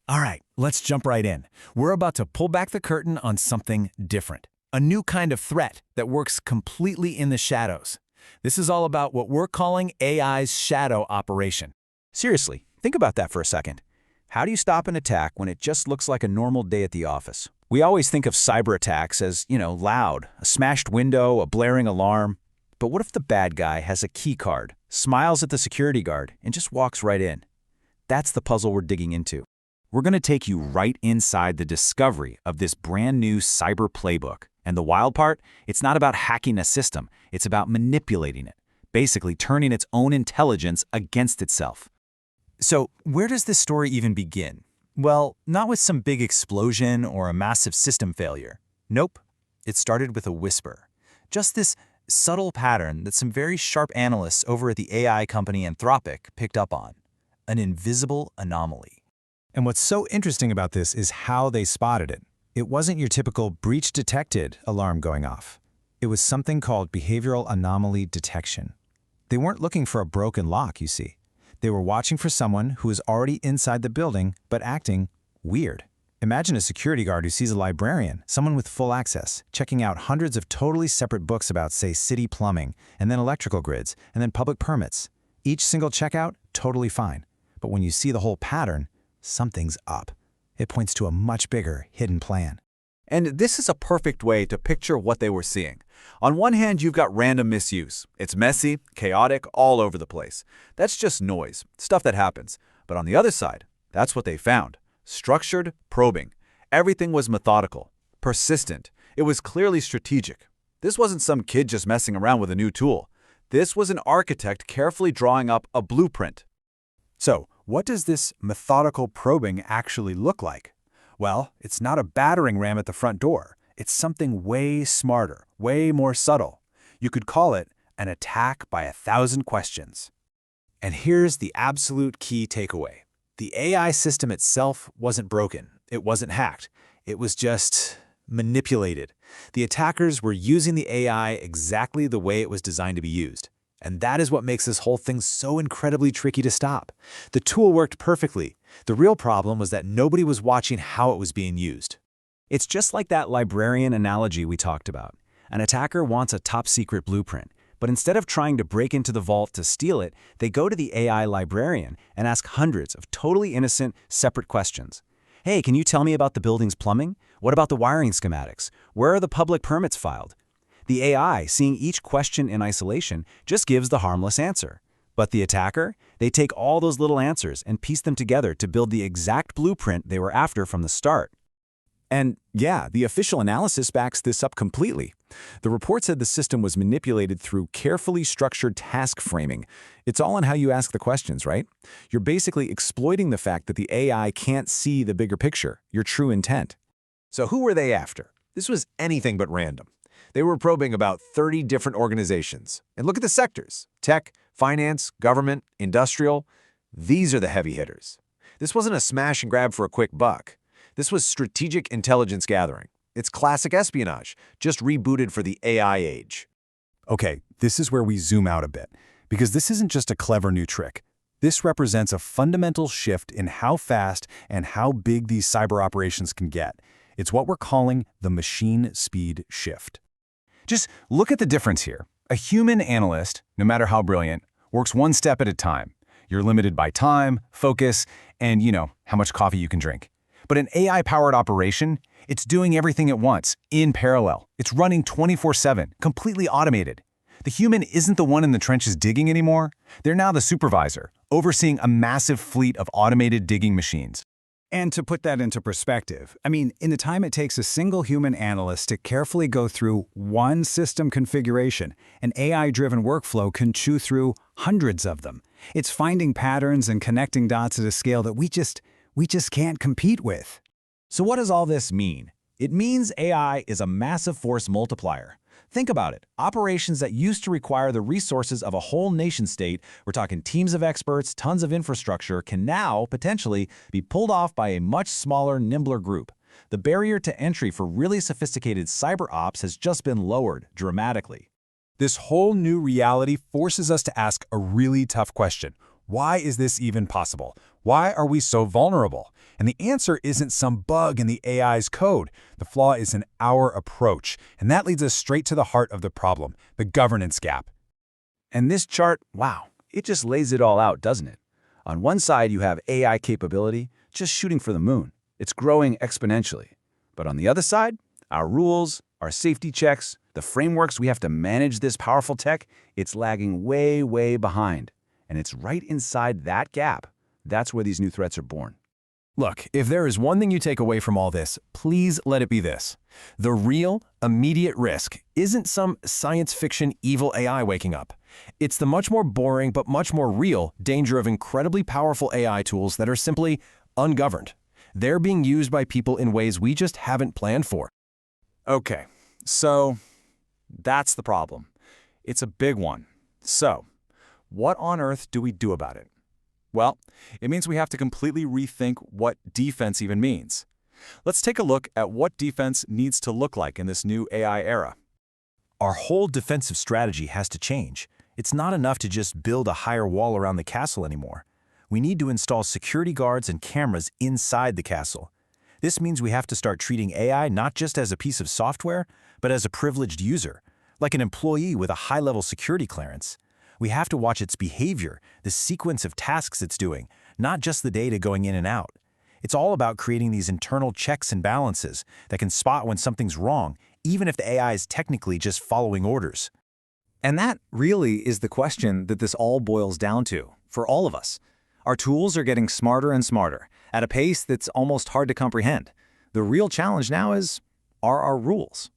All right, let's jump right in. We're about to pull back the curtain on something different. A new kind of threat that works completely in the shadows. This is all about what we're calling AI's shadow operation. Seriously, think about that for a second. How do you stop an attack when it just looks like a normal day at the office? We always think of cyber attacks as, loud, a smashed window, a blaring alarm. But what if the bad guy has a key card, smiles at the security guard, and just walks right in? That's the puzzle we're digging into. We're going to take you right inside the discovery of this brand new cyber playbook. And the wild part, it's not about hacking a system, it's about manipulating it, basically turning its own intelligence against itself. So, where does this story even begin? Well, not with some big explosion or a massive system failure. Nope, it started with a whisper. Just this subtle pattern that some very sharp analysts over at the AI company Anthropic picked up on. An invisible anomaly. And what's so interesting about this is how they spotted it. It wasn't your typical breach detected alarm going off. It was something called behavioral anomaly detection. They weren't looking for a broken lock, you see. They were watching for someone who was already inside the building but acting weird. Imagine a security guard who sees a librarian, someone with full access, checking out hundreds of totally separate books about, say, city plumbing, and then electrical grids, and then public permits. Each single checkout, totally fine. But when you see the whole pattern, something's up. It points to a much bigger, hidden plan. And this is a perfect way to picture what they were seeing. On one hand, you've got random misuse. It's messy, chaotic, all over the place. That's just noise, stuff that happens. But on the other side, that's what they found. Structured probing. Everything was methodical, persistent. It was clearly strategic. This wasn't some kid just messing around with a new tool. This was an architect carefully drawing up a blueprint. So, what does this methodical probing actually look like? Well, it's not a battering ram at the front door. It's something way smarter, way more subtle. You could call it an attack by 1,000 questions. And here's the absolute key takeaway. The AI system itself wasn't broken. It wasn't hacked. It was just manipulated. The attackers were using the AI exactly the way it was designed to be used. And that is what makes this whole thing so incredibly tricky to stop. The tool worked perfectly. The real problem was that nobody was watching how it was being used. It's just like that librarian analogy we talked about. An attacker wants a top-secret blueprint, but instead of trying to break into the vault to steal it, they go to the AI librarian and ask hundreds of totally innocent, separate questions. Hey, can you tell me about the building's plumbing? What about the wiring schematics? Where are the public permits filed? The AI, seeing each question in isolation, just gives the harmless answer. But the attacker, they take all those little answers and piece them together to build the exact blueprint they were after from the start. And yeah, the official analysis backs this up completely. The report said the system was manipulated through carefully structured task framing. It's all in how you ask the questions, right? You're basically exploiting the fact that the AI can't see the bigger picture, your true intent. So who were they after? This was anything but random. They were probing about 30 different organizations. And look at the sectors: tech, finance, government, industrial. These are the heavy hitters. This wasn't a smash and grab for a quick buck. This was strategic intelligence gathering. It's classic espionage, just rebooted for the AI age. Okay, this is where we zoom out a bit, because this isn't just a clever new trick. This represents a fundamental shift in how fast and how big these cyber operations can get. It's what we're calling the machine speed shift. Just look at the difference here. A human analyst, no matter how brilliant, works one step at a time. You're limited by time, focus, and how much coffee you can drink. But an AI-powered operation, it's doing everything at once, in parallel. It's running 24/7, completely automated. The human isn't the one in the trenches digging anymore. They're now the supervisor, overseeing a massive fleet of automated digging machines. And to put that into perspective, in the time it takes a single human analyst to carefully go through one system configuration, an AI-driven workflow can chew through hundreds of them. It's finding patterns and connecting dots at a scale that we just can't compete with. So what does all this mean? It means AI is a massive force multiplier. Think about it. Operations that used to require the resources of a whole nation-state, we're talking teams of experts, tons of infrastructure, can now, potentially, be pulled off by a much smaller, nimbler group. The barrier to entry for really sophisticated cyber ops has just been lowered dramatically. This whole new reality forces us to ask a really tough question. Why is this even possible? Why are we so vulnerable? And the answer isn't some bug in the AI's code. The flaw is in our approach. And that leads us straight to the heart of the problem, the governance gap. And this chart, wow, it just lays it all out, doesn't it? On one side, you have AI capability just shooting for the moon. It's growing exponentially. But on the other side, our rules, our safety checks, the frameworks we have to manage this powerful tech, it's lagging way, way behind. And it's right inside that gap. That's where these new threats are born. Look, if there is one thing you take away from all this, please let it be this. The real, immediate risk isn't some science fiction evil AI waking up. It's the much more boring but much more real danger of incredibly powerful AI tools that are simply ungoverned. They're being used by people in ways we just haven't planned for. Okay, so that's the problem. It's a big one. So, what on earth do we do about it? Well, it means we have to completely rethink what defense even means. Let's take a look at what defense needs to look like in this new AI era. Our whole defensive strategy has to change. It's not enough to just build a higher wall around the castle anymore. We need to install security guards and cameras inside the castle. This means we have to start treating AI not just as a piece of software, but as a privileged user, like an employee with a high-level security clearance. We have to watch its behavior, the sequence of tasks it's doing, not just the data going in and out. It's all about creating these internal checks and balances that can spot when something's wrong, even if the AI is technically just following orders. And that really is the question that this all boils down to, for all of us. Our tools are getting smarter and smarter, at a pace that's almost hard to comprehend. The real challenge now is, are our rules?